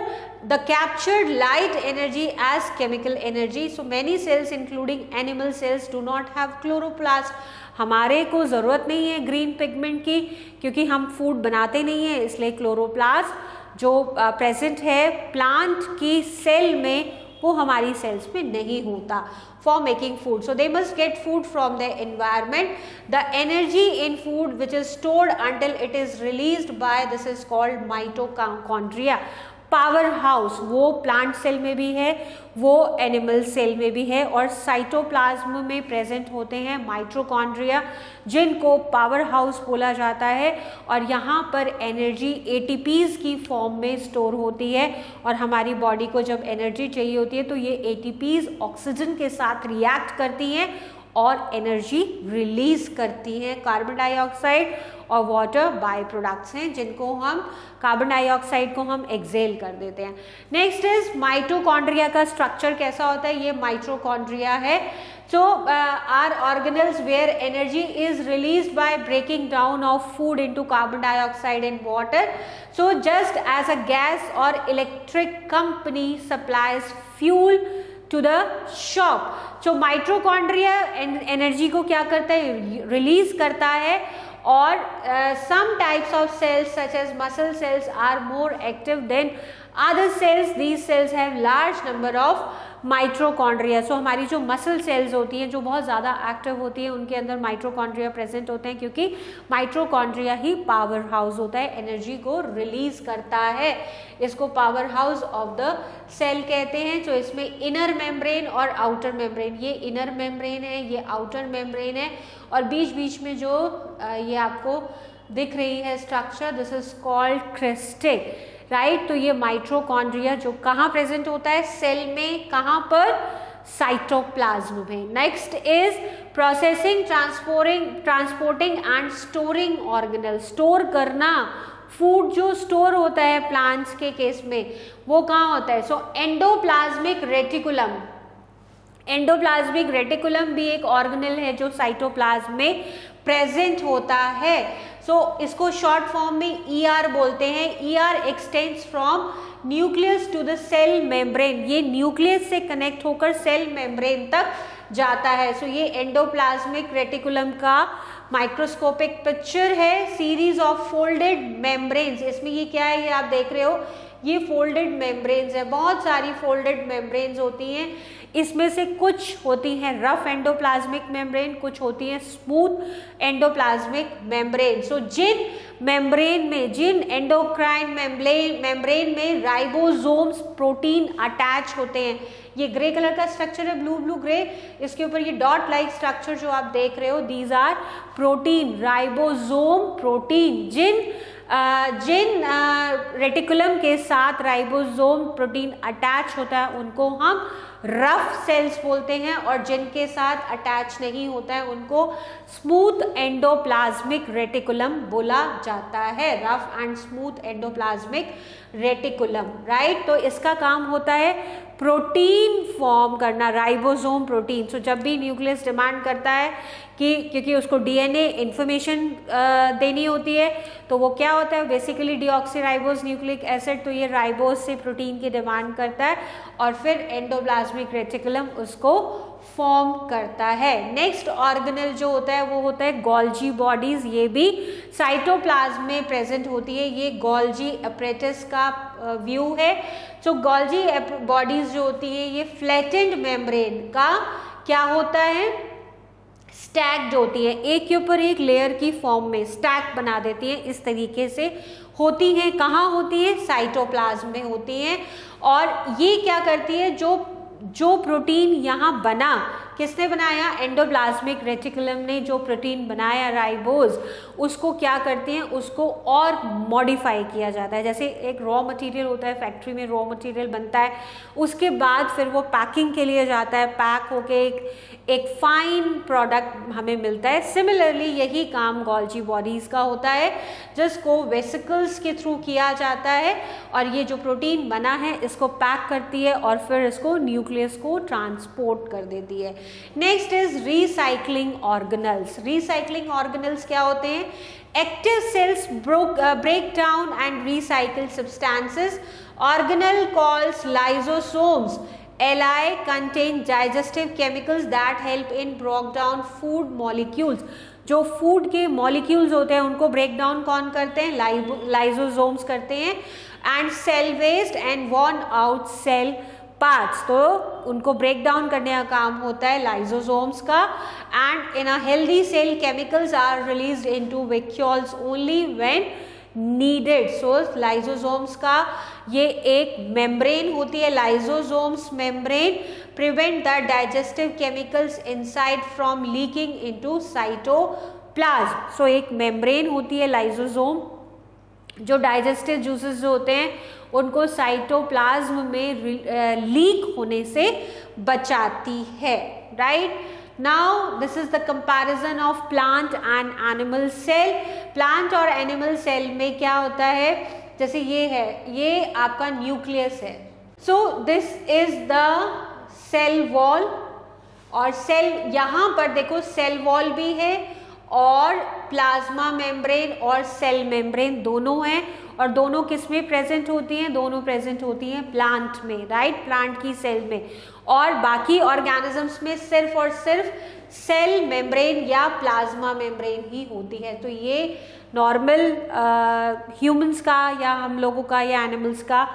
the captured light energy as chemical energy. So many cells including animal cells do not have chloroplast. हमारे को ज़रूरत नहीं है ग्रीन पिगमेंट की क्योंकि हम फूड बनाते नहीं हैं, इसलिए क्लोरोप्लास्ट जो प्रेजेंट है प्लांट की सेल में वो हमारी सेल्स में नहीं होता for making food. So they must get food from the environment. The energy in food which is stored until it is released bye, this is called mitochondria. Power house वो प्लांट सेल में भी है, वो एनिमल सेल में भी है, और साइटोप्लाज्म में प्रेजेंट होते हैं माइटोकॉन्ड्रिया, जिनको पावर हाउस बोला जाता है. और यहाँ पर एनर्जी एटीपीज की फॉर्म में स्टोर होती है, और हमारी बॉडी को जब एनर्जी चाहिए होती है तो ये एटीपीज ऑक्सीजन के साथ रिएक्ट करती हैं और एनर्जी रिलीज करती हैं. कार्बन डाइऑक्साइड और वाटर बाय प्रोडक्ट्स हैं जिनको हम, कार्बन डाइऑक्साइड को हम एक्सेल कर देते हैं. नेक्स्ट इज माइटोकॉन्ड्रिया का स्ट्रक्चर कैसा होता है. ये माइटोकॉन्ड्रिया है. So are organelles where energy is released by breaking down of food into carbon dioxide and water. So just as a gas और electric company supplies fuel to the shop. So mitochondria energy को क्या करता है, रिलीज करता है. और some types of cells such as muscle cells are more active than other cells. These cells have large number of mitochondria. So हमारी जो मसल सेल्स होती हैं जो बहुत ज़्यादा एक्टिव होती हैं उनके अंदर माइटोकॉन्ड्रिया प्रेजेंट होते हैं, क्योंकि माइटोकॉन्ड्रिया ही पावर हाउस होता है, एनर्जी को रिलीज करता है. इसको power house of the cell कहते हैं. तो इसमें इनर मेम्ब्रेन और आउटर मेम्ब्रेन, ये इनर मेम्ब्रेन है, ये आउटर मेम्ब्रेन है, और बीच बीच में जो ये आपको दिख रही है structure, this is called cristae, right. तो ये माइटोकॉन्ड्रिया जो कहाँ प्रेजेंट होता है, सेल में, कहाँ पर, साइटोप्लाज्म में. Next is processing, transporting and storing organelle. Store करना, फूड जो स्टोर होता है प्लांट्स के केस में वो कहाँ होता है. सो एंडोप्लाज्मिक रेटिकुलम, एंडोप्लाज्मिक रेटिकुलम भी एक ऑर्गेनल है जो साइटोप्लाज्म में प्रेजेंट होता है. सो इसको शॉर्ट फॉर्म में ER बोलते हैं. ER extends from nucleus to the cell membrane. ये न्यूक्लियस से कनेक्ट होकर सेल मेम्ब्रेन तक जाता है. सो ये एंडोप्लाज्मिक रेटिकुलम का माइक्रोस्कोपिक पिक्चर है. सीरीज ऑफ फोल्डेड मेम्ब्रेन्स, इसमें ये क्या है, ये आप देख रहे हो, ये फोल्डेड मेम्ब्रेन्स है. बहुत सारी फोल्डेड मेम्ब्रेन्स होती हैं. इसमें से कुछ होती हैं रफ एंडोप्लाज्मिक मेम्ब्रेन, कुछ होती हैं स्मूथ एंडोप्लाज्मिक मेम्ब्रेन. सो जिन मेम्ब्रेन में, जिन एंडोक्राइन मेम्ब्रेन में राइबोसोम्स प्रोटीन अटैच होते हैं, ये ग्रे कलर का स्ट्रक्चर है, ब्लू ब्लू ग्रे, इसके ऊपर ये डॉट लाइक स्ट्रक्चर जो आप देख रहे हो, these are protein, ribosome protein. जिन रेटिकुलम के साथ राइबोसोम प्रोटीन अटैच होता है उनको हम रफ सेल्स बोलते हैं, और जिनके साथ अटैच नहीं होता है उनको स्मूथ एंडोप्लाज्मिक रेटिकुलम बोला जाता है. Rough and smooth endoplasmic reticulum, right. तो इसका काम होता है प्रोटीन फॉर्म करना, राइबोसोम प्रोटीन. सो जब भी न्यूक्लियस डिमांड करता है कि क्योंकि उसको DNA इन्फॉर्मेशन देनी होती है, तो वो क्या होता है, बेसिकली डीऑक्सीराइबोस न्यूक्लिक एसिड, तो ये राइबोस से प्रोटीन की डिमांड करता है और फिर एंडोप्लाज्मिक रेटिकुलम उसको फॉर्म करता है. नेक्स्ट ऑर्गेनल जो होता है वो होता है गोल्जी बॉडीज. ये भी साइटोप्लाज्म में प्रेजेंट होती है. ये गोल्जी एपरेटस का व्यू है. सो गोल्जी बॉडीज जो होती है ये फ्लैटेंड मेम्ब्रेन का क्या होता है, स्टैक्ड होती है, एक के ऊपर एक लेयर की फॉर्म में स्टैक बना देती है. इस तरीके से होती हैं. कहाँ होती है, साइटोप्लाज्म में होती हैं. और ये क्या करती है, जो प्रोटीन यहाँ बना, किसने बनाया, एंडोप्लाज्मिक रेटिकुलम ने जो प्रोटीन बनाया राइबोज, उसको क्या करते हैं, उसको और मॉडिफाई किया जाता है. जैसे एक रॉ मटेरियल होता है, फैक्ट्री में रॉ मटेरियल बनता है, उसके बाद फिर वो पैकिंग के लिए जाता है, पैक होके एक फाइन प्रोडक्ट हमें मिलता है. सिमिलरली यही काम गोल्जी बॉडीज का होता है, जिसको वेसिकल्स के थ्रू किया जाता है, और ये जो प्रोटीन बना है इसको पैक करती है और फिर इसको न्यूक्लियस को ट्रांसपोर्ट कर देती है. Next is recycling organelles. Recycling organelles क्या होते हैं, active cells break down and recycle substances. Organelle calls lysosomes. Li contain digestive chemicals that help in break down food molecules. जो फूड के मॉलिक्यूल्स होते हैं उनको ब्रेक डाउन कौन करते हैं, लाइसोसोम्स करते हैं. And cell waste and worn out cell parts, तो उनको ब्रेक डाउन करने का काम होता है लाइसोसोम्स का। And in a healthy cell chemicals are released into vacuoles only when needed. So lysosomes का ये एक मेम्ब्रेन होती है, lysosomes membrane prevent the digestive chemicals inside from leaking into cytoplasm. So एक मेम्ब्रेन होती है लाइसोसोम जो डाइजेस्टिव जूसेस जो होते हैं उनको साइटोप्लाज्म में लीक होने से बचाती है, right. Now this is the comparison of plant and animal cell. Plant और animal cell में क्या होता है, जैसे ये है, ये आपका न्यूक्लियस है। So this is the cell wall और सेल, यहाँ पर देखो सेल वॉल भी है और प्लाज्मा मेम्ब्रेन और सेल मेम्ब्रेन दोनों हैं। और दोनों किस में प्रेजेंट होती हैं, दोनों प्रेजेंट होती हैं प्लांट में, राइट, प्लांट की सेल में। और बाकी ऑर्गेनिजम्स में सिर्फ और सिर्फ सेल मेम्ब्रेन या प्लाज्मा मेम्ब्रेन ही होती है। तो ये नॉर्मल ह्यूमंस का या हम लोगों का या एनिमल्स का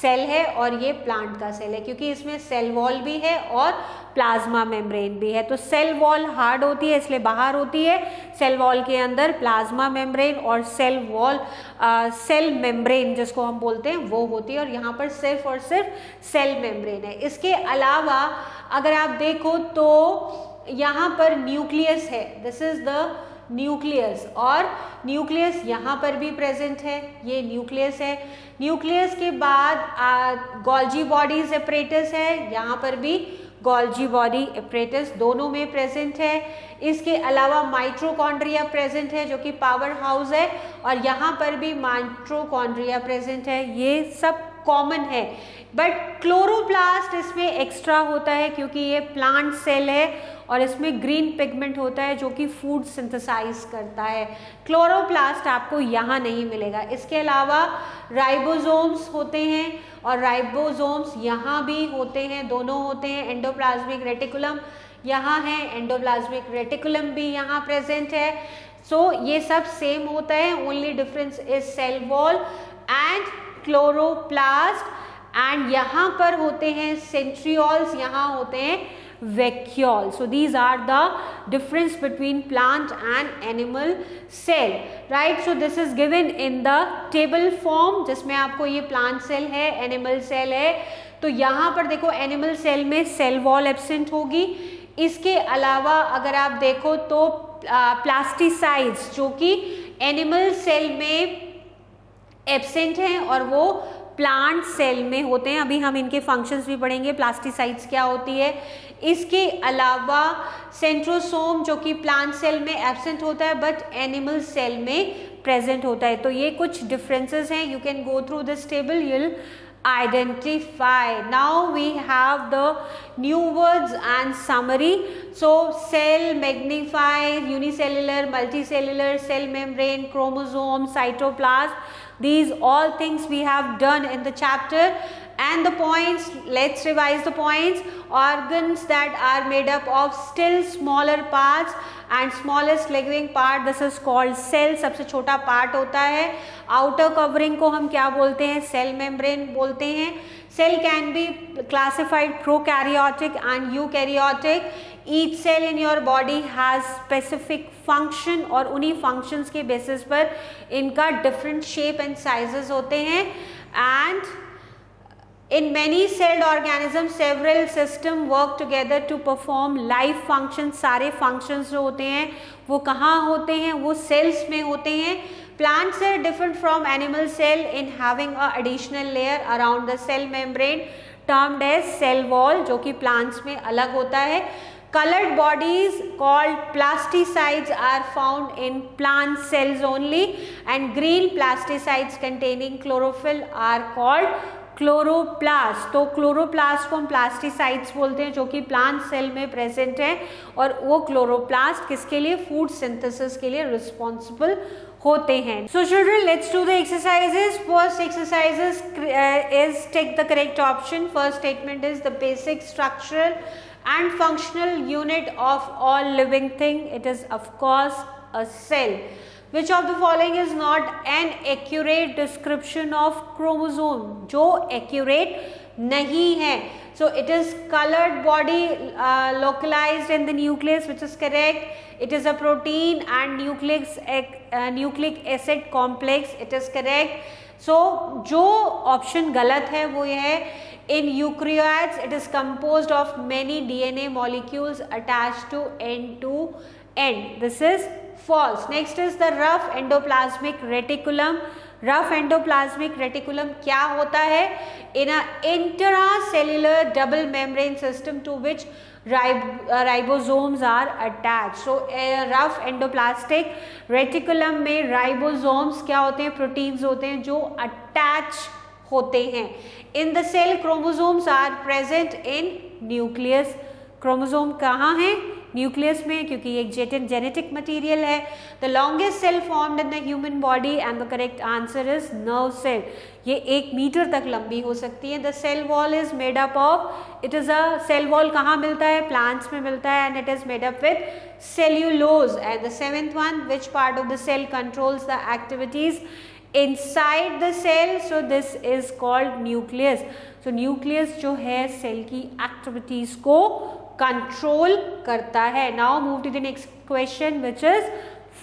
सेल है और ये प्लांट का सेल है, क्योंकि इसमें सेल वॉल भी है और प्लाज्मा मेम्ब्रेन भी है। तो सेल वॉल हार्ड होती है इसलिए बाहर होती है, सेल वॉल के अंदर प्लाज्मा मेम्ब्रेन और सेल वॉल सेल मेम्ब्रेन जिसको हम बोलते हैं वो होती है। और यहाँ पर सिर्फ और सिर्फ सेल मेम्ब्रेन है। इसके अलावा अगर आप देखो तो यहाँ पर न्यूक्लियस है, दिस इज द न्यूक्लियस, और न्यूक्लियस यहाँ पर भी प्रेजेंट है, ये न्यूक्लियस है। न्यूक्लियस के बाद गोल्जी बॉडी सेपरेटस है, यहाँ पर भी गोल्जी बॉडी एपरेटस दोनों में प्रेजेंट है। इसके अलावा माइटोकॉन्ड्रिया प्रेजेंट है जो कि पावर हाउस है, और यहाँ पर भी माइटोकॉन्ड्रिया प्रेजेंट है। ये सब कॉमन है, बट क्लोरोप्लास्ट इसमें एक्स्ट्रा होता है क्योंकि ये प्लांट सेल है और इसमें ग्रीन पिगमेंट होता है जो कि फूड सिंथेसाइज करता है। क्लोरोप्लास्ट आपको यहाँ नहीं मिलेगा। इसके अलावा राइबोसोम्स होते हैं और राइबोसोम्स यहाँ भी होते हैं, दोनों होते हैं। एंडोप्लाज्मिक रेटिकुलम यहाँ है, एंडोप्लाज्मिक रेटिकुलम भी यहाँ प्रेजेंट है। सो ये सब सेम होता है, only difference is cell wall and chloroplast. And यहाँ पर होते हैं सेंट्रियोल्स, यहाँ होते हैं vacuole. So these are the difference between plant and animal cell, right? So this is given in the table form जिसमें आपको ये plant cell है, animal cell है। तो यहाँ पर देखो animal cell में cell wall absent होगी। इसके अलावा अगर आप देखो तो प्लास्टिसाइड्स जो कि animal cell में एब्सेंट हैं और वो प्लांट सेल में होते हैं। अभी हम इनके फंक्शंस भी पढ़ेंगे, प्लास्टिसाइड्स क्या होती है। इसके अलावा सेंट्रोसोम जो कि प्लांट सेल में एब्सेंट होता है बट एनिमल सेल में प्रेजेंट होता है। तो ये कुछ डिफरेंसेस हैं, you can go through this table, you will identify. Now we have the new words and summary. So cell, magnified, unicellular, multicellular, cell membrane, chromosome, cytoplasm, these all things we have done in the chapter. And the points, let's revise the points. Organs that are made up of still smaller parts and smallest living part, this is called cell. सबसे छोटा पार्ट होता है। आउटर कवरिंग को हम क्या बोलते हैं, सेल मेम्ब्रेन बोलते हैं। Cell can be classified prokaryotic and eukaryotic. Each cell in your body has specific function और उन्हीं फंक्शंस के बेसिस पर इनका डिफरेंट शेप एंड साइजेस होते हैं। And in many celled organisms several system work together to perform life functions. सारे functions जो होते हैं वो कहाँ होते हैं, वो cells में होते हैं। Plant cell different from animal cell in having a additional layer around the cell membrane termed as cell wall जो कि plants में अलग होता है। Colored bodies called plasticides are found in plant cells only and green plasticides containing chlorophyll are called chloroplast. तो क्लोरोप्लास्ट को हम प्लास्टिसाइड्स बोलते हैं जो कि प्लांट सेल में प्रेजेंट है, और वो क्लोरोप्लास्ट किसके लिए, फूड सिंथेसिस के लिए रिस्पॉन्सिबल होते हैं। So children, let's do the exercises. First exercises is take the correct option. First statement is the basic structural and functional unit of all living thing, it is of course a cell. Which of the following is not an accurate description of chromosome? जो accurate नहीं है. So it is colored body localized in the nucleus, which is correct. It is a protein and nucleic acid complex. It is correct. So जो option गलत है वो ये है, in eukaryotes it is composed of many DNA molecules attached to end to end. This is false. Next is the rough endoplasmic reticulum. Rough endoplasmic reticulum क्या होता है? In a intracellular double membrane system to which ribosomes are attach. So rough endoplastic reticulum में राइबोसोम्स क्या होते हैं? प्रोटीन्स होते हैं जो अटैच होते हैं. In the cell chromosomes are present in nucleus. Chromosome कहाँ है? न्यूक्लियस में, क्योंकि ये एक जेनेटिक मटेरियल है. The longest cell formed in the human body and the correct answer is nerve cell. ये 1 मीटर तक लंबी हो सकती है. The cell wall is made up of, it is a cell wall कहाँ मिलता है? प्लांट्स में मिलता है. And it is made up with cellulose. And the 7th one, which part of the cell controls the activities inside the cell? So this is called nucleus. So nucleus जो है सेल की एक्टिविटीज को कंट्रोल करता है. Now move to the next question, which is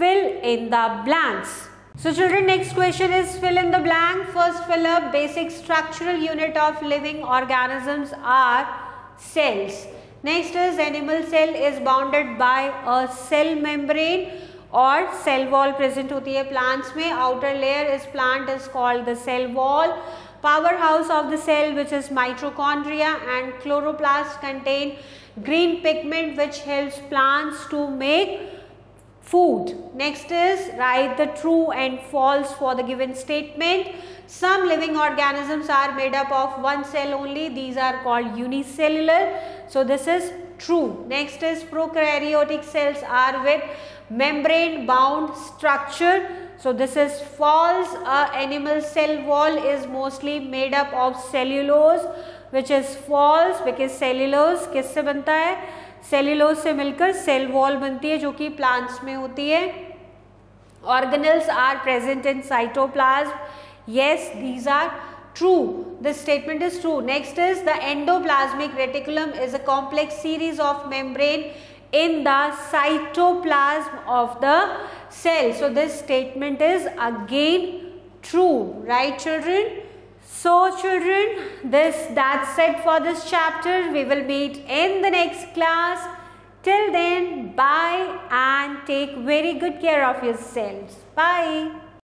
fill in the blanks. So children, next question is fill in the blank. First fill up. Basic structural unit of living organisms are cells. Next is animal cell is bounded by a cell membrane और सेल वॉल प्रेजेंट होती है प्लांट्स में. Outer layer is plant is called the cell wall. Power house of the cell which is mitochondria and chloroplast contain green pigment which helps plants to make food. Next is write the true and false for the given statement. Some living organisms are made up of one cell only. These are called unicellular. So this is true. Next is prokaryotic cells are with membrane bound structure. So this is false. Animal cell wall is mostly made up of cellulose, which is false because cellulose किससे बनता है? सेल्यूलोज से मिलकर सेल वॉल बनती है जो कि प्लांट्स में होती है. Organelles are present in cytoplasm. Yes, these are true. This statement is true. Next is the endoplasmic reticulum is a complex series of membrane in the cytoplasm of the cell. So this statement is again true, right children? So children, that's it for this chapter. We will meet in the next class. Till then, bye and take very good care of yourselves. Bye.